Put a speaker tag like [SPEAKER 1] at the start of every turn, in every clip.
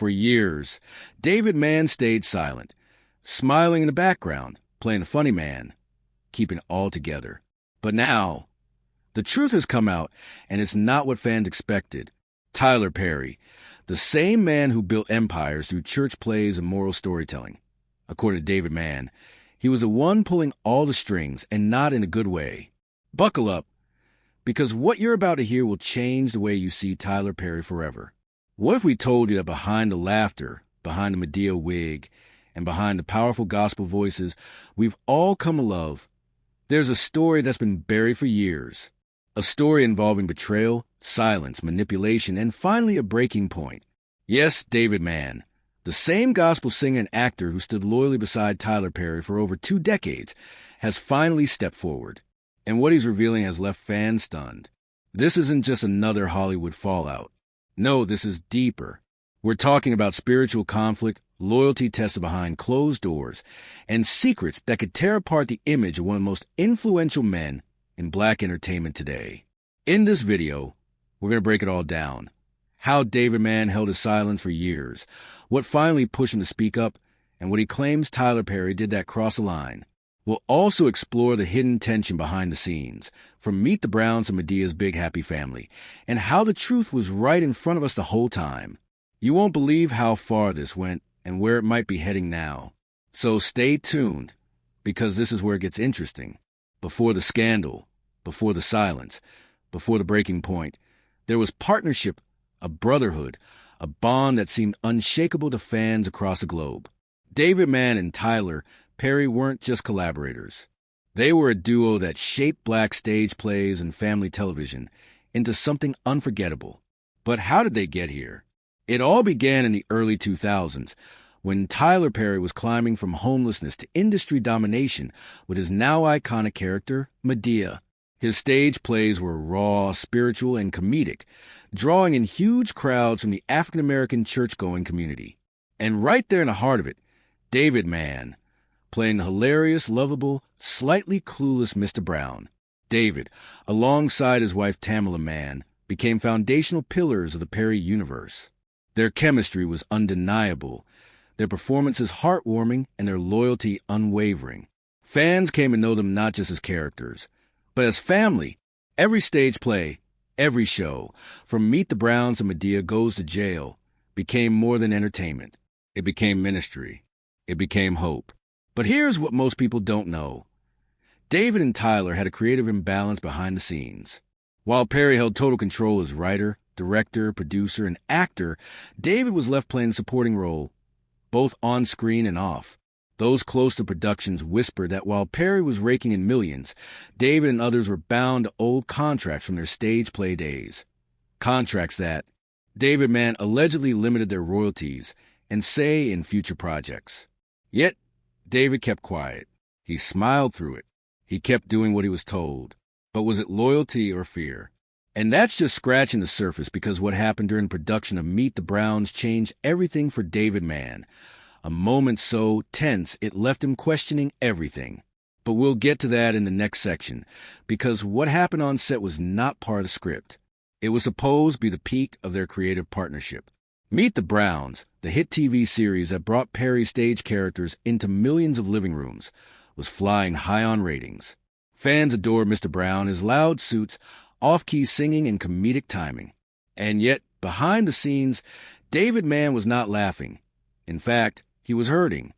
[SPEAKER 1] For years, David Mann stayed silent, smiling in the background, playing a funny man, keeping it all together. But now, the truth has come out, and it's not what fans expected. Tyler Perry, the same man who built empires through church plays and moral storytelling. According to David Mann, he was the one pulling all the strings, and not in a good way. Buckle up, because what you're about to hear will change the way you see Tyler Perry forever. What if we told you that behind the laughter, behind the Medea wig, and behind the powerful gospel voices we've all come to love, there's a story that's been buried for years. A story involving betrayal, silence, manipulation, and finally a breaking point. Yes, David Mann, the same gospel singer and actor who stood loyally beside Tyler Perry for over 2 decades, has finally stepped forward. And what he's revealing has left fans stunned. This isn't just another Hollywood fallout. No, this is deeper. We're talking about spiritual conflict, loyalty tested behind closed doors, and secrets that could tear apart the image of one of the most influential men in black entertainment today. In this video, we're going to break it all down. How David Mann held his silence for years, what finally pushed him to speak up, and what he claims Tyler Perry did that cross the line. We'll also explore the hidden tension behind the scenes, from Meet the Browns to Medea's Big Happy Family, and how the truth was right in front of us the whole time. You won't believe how far this went and where it might be heading now. So stay tuned, because this is where it gets interesting. Before the scandal, before the silence, before the breaking point, there was partnership, a brotherhood, a bond that seemed unshakable to fans across the globe. David Mann and Tyler Perry weren't just collaborators. They were a duo that shaped black stage plays and family television into something unforgettable. But how did they get here? It all began in the early 2000s, when Tyler Perry was climbing from homelessness to industry domination with his now iconic character, Medea. His stage plays were raw, spiritual, and comedic, drawing in huge crowds from the African-American church-going community. And right there in the heart of it, David Mann, playing the hilarious, lovable, slightly clueless Mr. Brown. David, alongside his wife Tamela Mann, became foundational pillars of the Perry universe. Their chemistry was undeniable, their performances heartwarming, and their loyalty unwavering. Fans came to know them not just as characters, but as family. Every stage play, every show, from Meet the Browns to Medea Goes to Jail, became more than entertainment. It became ministry. It became hope. But here's what most people don't know. David and Tyler had a creative imbalance behind the scenes. While Perry held total control as writer, director, producer, and actor, David was left playing a supporting role, both on screen and off. Those close to productions whispered that while Perry was raking in millions, David and others were bound to old contracts from their stage play days. Contracts that David Mann allegedly limited their royalties and say in future projects. Yet, David kept quiet. He smiled through it. He kept doing what he was told. But was it loyalty or fear? And that's just scratching the surface, because what happened during production of Meet the Browns changed everything for David Mann. A moment so tense it left him questioning everything. But we'll get to that in the next section, because what happened on set was not part of the script. It was supposed to be the peak of their creative partnership. Meet the Browns, the hit TV series that brought Perry's stage characters into millions of living rooms, was flying high on ratings. Fans adored Mr. Brown, his loud suits, off-key singing, and comedic timing. And yet, behind the scenes, David Mann was not laughing. In fact, he was hurting.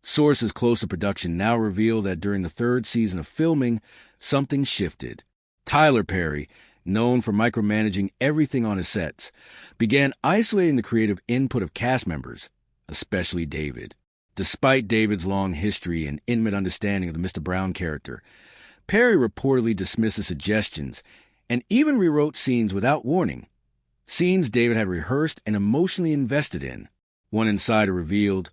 [SPEAKER 1] Sources close to production now reveal that during the 3rd season of filming, something shifted. Tyler Perry, known for micromanaging everything on his sets, began isolating the creative input of cast members, especially David. Despite David's long history and intimate understanding of the Mr. Brown character, Perry reportedly dismissed the suggestions and even rewrote scenes without warning. Scenes David had rehearsed and emotionally invested in. One insider revealed,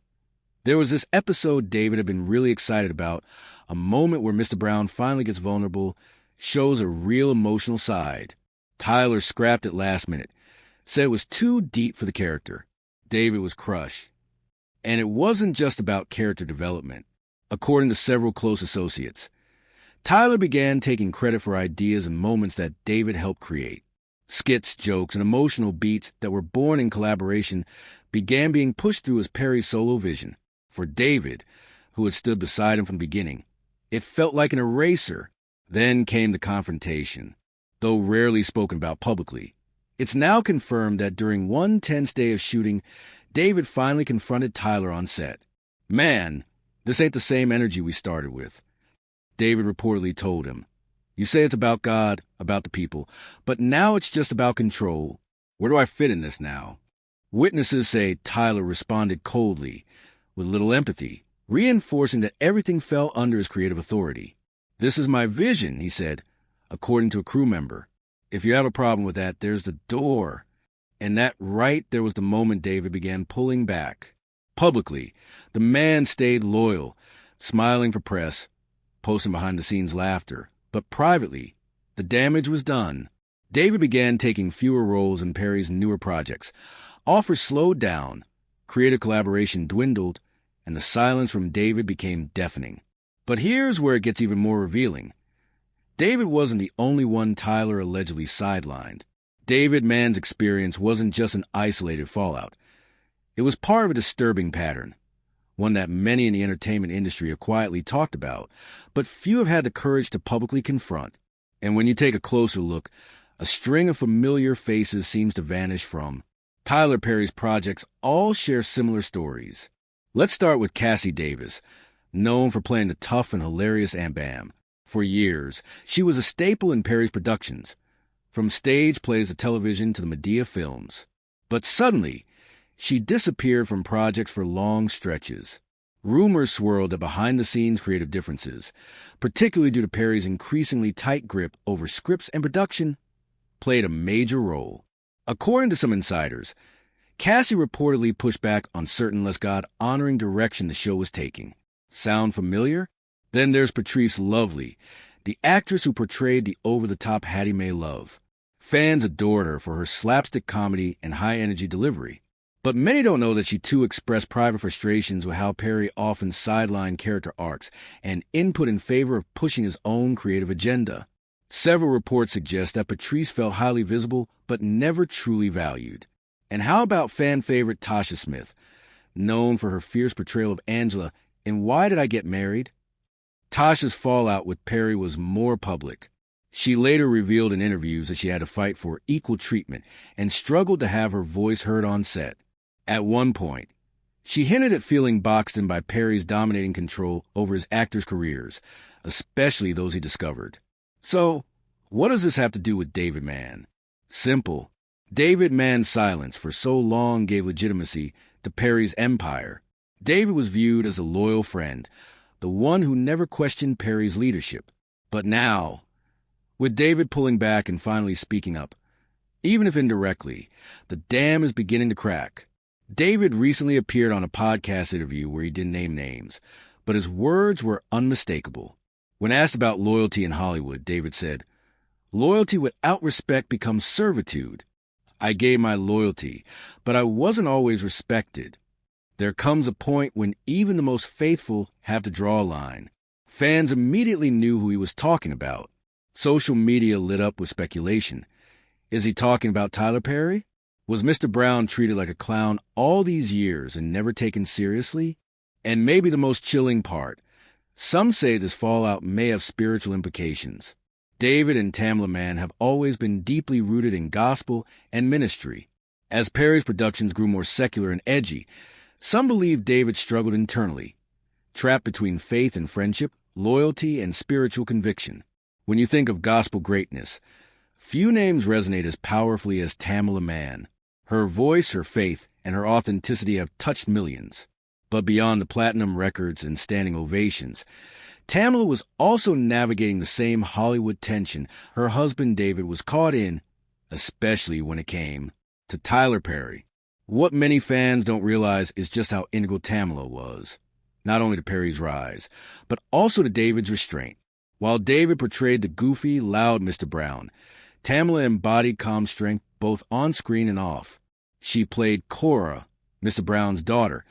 [SPEAKER 1] "There was this episode David had been really excited about, a moment where Mr. Brown finally gets vulnerable, shows a real emotional side. Tyler scrapped it last minute, said it was too deep for the character. David was crushed." And it wasn't just about character development. According to several close associates, Tyler began taking credit for ideas and moments that David helped create. Skits, jokes, and emotional beats that were born in collaboration began being pushed through as Perry's solo vision. For David, who had stood beside him from the beginning, it felt like an eraser. Then came the confrontation. Though rarely spoken about publicly, it's now confirmed that during one tense day of shooting, David finally confronted Tyler on set. "Man, this ain't the same energy we started with," David reportedly told him. "You say it's about God, about the people, but now it's just about control. Where do I fit in this now?" Witnesses say Tyler responded coldly, with little empathy, reinforcing that everything fell under his creative authority. "This is my vision," he said, according to a crew member. "If you have a problem with that, there's the door." And that right there was the moment David began pulling back. Publicly, the man stayed loyal, smiling for press, posting behind-the-scenes laughter. But privately, the damage was done. David began taking fewer roles in Perry's newer projects. Offers slowed down, creative collaboration dwindled, and the silence from David became deafening. But here's where it gets even more revealing. David wasn't the only one Tyler allegedly sidelined. David Mann's experience wasn't just an isolated fallout. It was part of a disturbing pattern, one that many in the entertainment industry have quietly talked about, but few have had the courage to publicly confront. And when you take a closer look, a string of familiar faces seems to vanish from Tyler Perry's projects. All share similar stories. Let's start with Cassie Davis, known for playing the tough and hilarious Aunt Bam. For years, she was a staple in Perry's productions, from stage plays to television to the Medea films. But suddenly, she disappeared from projects for long stretches. Rumors swirled that behind-the-scenes creative differences, particularly due to Perry's increasingly tight grip over scripts and production, played a major role. According to some insiders, Cassie reportedly pushed back on certain less God-honoring direction the show was taking. Sound familiar? Then there's Patrice Lovely, the actress who portrayed the over-the-top Hattie Mae Love. Fans adored her for her slapstick comedy and high-energy delivery. But many don't know that she too expressed private frustrations with how Perry often sidelined character arcs and input in favor of pushing his own creative agenda. Several reports suggest that Patrice felt highly visible but never truly valued. And how about fan favorite Tasha Smith, known for her fierce portrayal of Angela in Why Did I Get Married? Tasha's fallout with Perry was more public. She later revealed in interviews that she had to fight for equal treatment and struggled to have her voice heard on set. At one point, she hinted at feeling boxed in by Perry's dominating control over his actors' careers, especially those he discovered. So, what does this have to do with David Mann? Simple. David Mann's silence for so long gave legitimacy to Perry's empire. David was viewed as a loyal friend, the one who never questioned Perry's leadership. But now, with David pulling back and finally speaking up, even if indirectly, the dam is beginning to crack. David recently appeared on a podcast interview where he didn't name names, but his words were unmistakable. When asked about loyalty in Hollywood, David said, "Loyalty without respect becomes servitude. I gave my loyalty, but I wasn't always respected. There comes a point when even the most faithful have to draw a line." Fans immediately knew who he was talking about. Social media lit up with speculation. Is he talking about Tyler Perry? Was Mr. Brown treated like a clown all these years and never taken seriously? And maybe the most chilling part, some say this fallout may have spiritual implications. David and Tamela Mann have always been deeply rooted in gospel and ministry. As Perry's productions grew more secular and edgy, some believe David struggled internally, trapped between faith and friendship, loyalty and spiritual conviction. When you think of gospel greatness, few names resonate as powerfully as Tamela Mann. Her voice, her faith, and her authenticity have touched millions. But beyond the platinum records and standing ovations, Tamela was also navigating the same Hollywood tension her husband David was caught in, especially when it came to Tyler Perry. What many fans don't realize is just how integral Tamela was, not only to Perry's rise, but also to David's restraint. While David portrayed the goofy, loud Mr. Brown, Tamela embodied calm strength both on screen and off. She played Cora, Mr. Brown's daughter,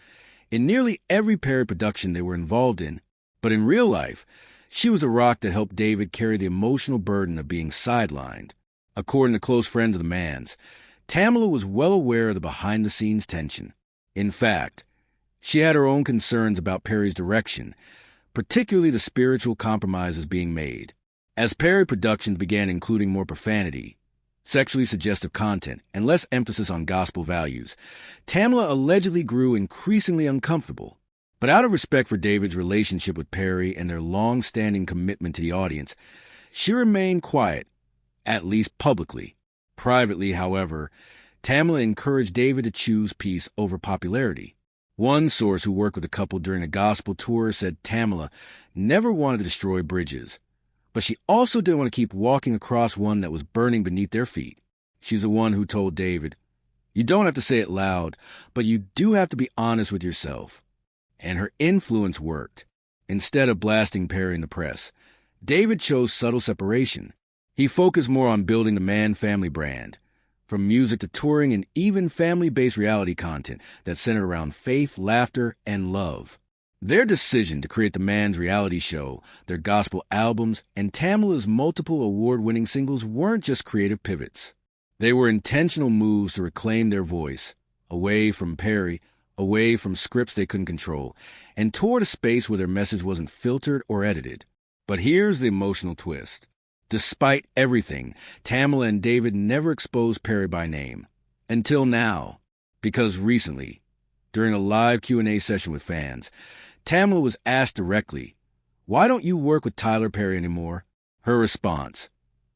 [SPEAKER 1] in nearly every Perry production they were involved in, but in real life, she was the rock that helped David carry the emotional burden of being sidelined. According to close friends of the Manns, Tamela was well aware of the behind-the-scenes tension. In fact, she had her own concerns about Perry's direction, particularly the spiritual compromises being made. As Perry Productions began including more profanity, sexually suggestive content, and less emphasis on gospel values, Tamla allegedly grew increasingly uncomfortable. But out of respect for David's relationship with Perry and their long-standing commitment to the audience, she remained quiet, at least publicly. Privately, however, Tamla encouraged David to choose peace over popularity. One source who worked with the couple during a gospel tour said Tamla never wanted to destroy bridges, but she also didn't want to keep walking across one that was burning beneath their feet. She's the one who told David, "You don't have to say it loud, but you do have to be honest with yourself." And her influence worked. Instead of blasting Perry in the press, David chose subtle separation. He focused more on building the Mann family brand, from music to touring and even family-based reality content that centered around faith, laughter, and love. Their decision to create the Mann's reality show, their gospel albums, and Tamla's multiple award-winning singles weren't just creative pivots. They were intentional moves to reclaim their voice, away from Perry, away from scripts they couldn't control, and toward a space where their message wasn't filtered or edited. But here's the emotional twist. Despite everything, Tamla and David never exposed Perry by name. Until now. Because recently, during a live Q&A session with fans, Tamla was asked directly, "Why don't you work with Tyler Perry anymore?" Her response,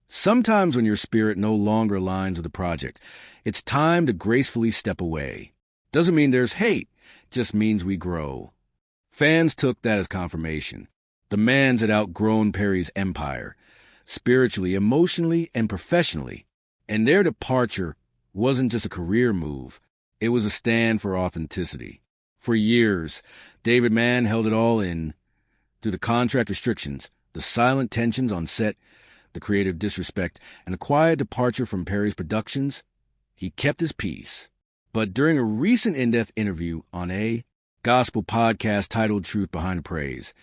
[SPEAKER 1] "Sometimes when your spirit no longer aligns with the project, it's time to gracefully step away. Doesn't mean there's hate, just means we grow." Fans took that as confirmation. The Manns had outgrown Perry's empire, spiritually, emotionally, and professionally, and their departure wasn't just a career move, it was a stand for authenticity. For years, David Mann held it all in. Through the contract restrictions, the silent tensions on set, the creative disrespect, and the quiet departure from Perry's productions, he kept his peace. But during a recent in-depth interview on a gospel podcast titled Truth Behind the Praise,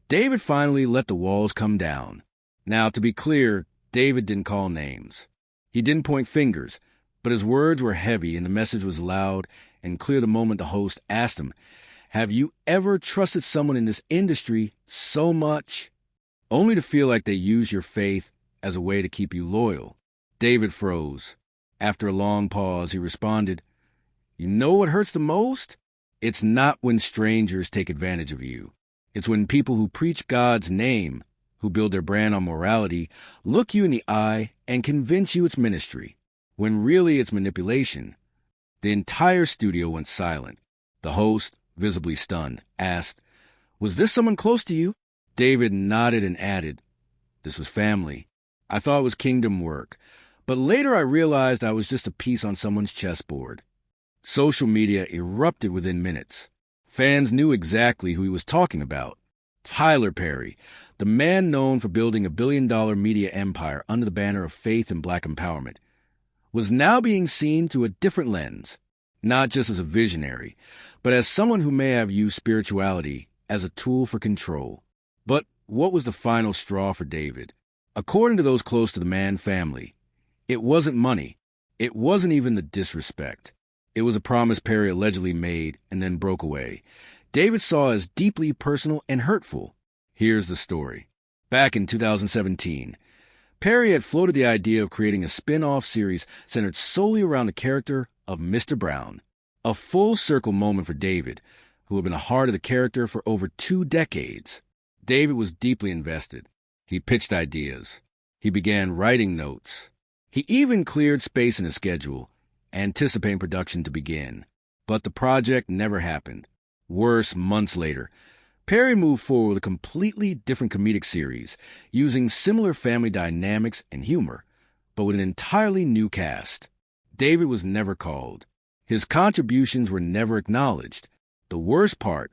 [SPEAKER 1] David finally let the walls come down. Now, to be clear, David didn't call names. He didn't point fingers, but his words were heavy and the message was loud and clear the moment the host asked him, "Have you ever trusted someone in this industry so much?" Only to feel like they use your faith as a way to keep you loyal. David froze. After a long pause, he responded, "You know what hurts the most? It's not when strangers take advantage of you. It's when people who preach God's name, who build their brand on morality, look you in the eye and convince you it's ministry, when really it's manipulation." The entire studio went silent. The host, visibly stunned, asked, "Was this someone close to you?" David nodded and added, "This was family. I thought it was kingdom work, but later I realized I was just a piece on someone's chessboard." Social media erupted within minutes. Fans knew exactly who he was talking about. Tyler Perry, the man known for building a billion-dollar media empire under the banner of faith and black empowerment, was now being seen through a different lens, not just as a visionary, but as someone who may have used spirituality as a tool for control. But what was the final straw for David? According to those close to the Mann family, it wasn't money. It wasn't even the disrespect. It was a promise Perry allegedly made and then broke away. David saw as deeply personal and hurtful. Here's the story. Back in 2017, Perry had floated the idea of creating a spin-off series centered solely around the character of Mr. Brown. A full-circle moment for David, who had been a heart of the character for over 2 decades. David was deeply invested. He pitched ideas. He began writing notes. He even cleared space in his schedule, anticipating production to begin. But the project never happened. Worse, months later, Perry moved forward with a completely different comedic series, using similar family dynamics and humor, but with an entirely new cast. David was never called. His contributions were never acknowledged. The worst part,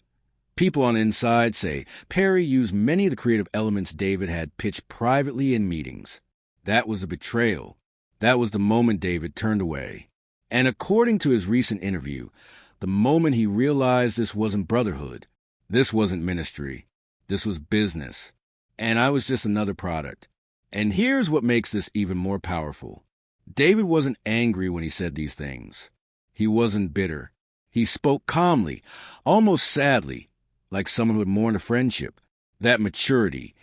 [SPEAKER 1] people on the inside say Perry used many of the creative elements David had pitched privately in meetings. That was a betrayal. That was the moment David turned away. And according to his recent interview, the moment he realized this wasn't brotherhood, this wasn't ministry, this was business, and I was just another product. And here's what makes this even more powerful. David wasn't angry when he said these things. He wasn't bitter. He spoke calmly, almost sadly, like someone who had mourned a friendship. That maturity,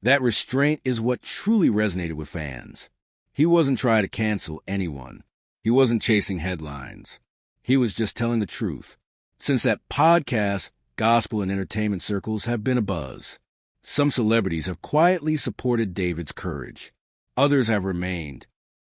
[SPEAKER 1] that restraint is what truly resonated with fans. He wasn't trying to cancel anyone. He wasn't chasing headlines. He was just telling the truth. Since that podcast, gospel and entertainment circles have been abuzz. Some celebrities have quietly supported David's courage. Others have remained